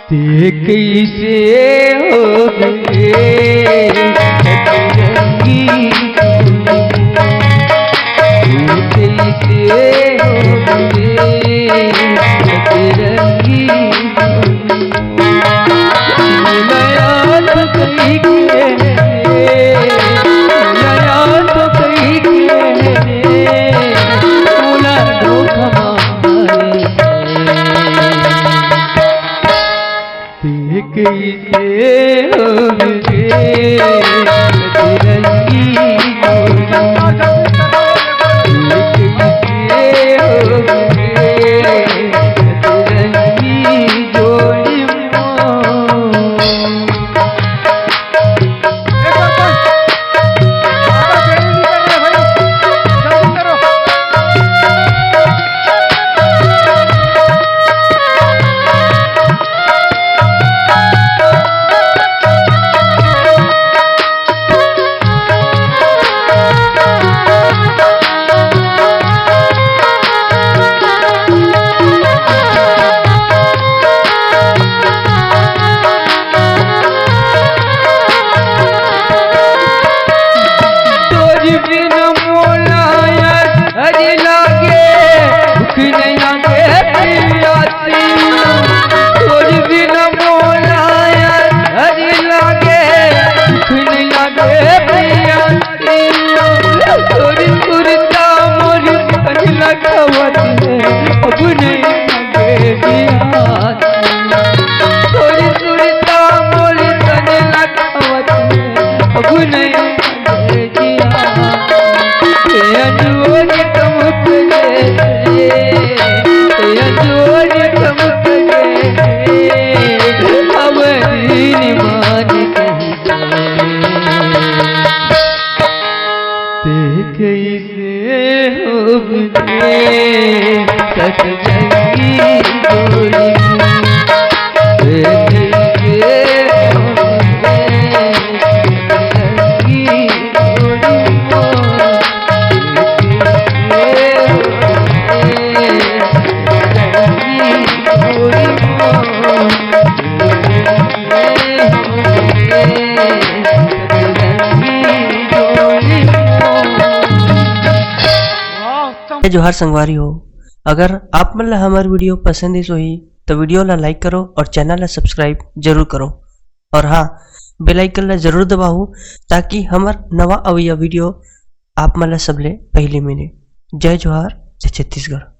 ते कैसे हो गए सतरंगी, ते कैसे हो गए सतरंगी, नया तो कहीं के नया तो कहीं के बोला धोखा मारे कैसे हो गए सतरंगी कैसे हो गए सतरंगी जोड़ी सतरंगी जोड़ी जोहार संगवारी हो। अगर आप मन ला हमार वीडियो पसंद ही सोही तो वीडियो ला लाइक करो और चैनल ला सब्सक्राइब जरूर करो और हाँ बेल आइकन ला जरूर दबाओ ताकि हमार नवा अवैया वीडियो आप मन ला सबले पहले मिले। जय जोहार, जय छत्तीसगढ़।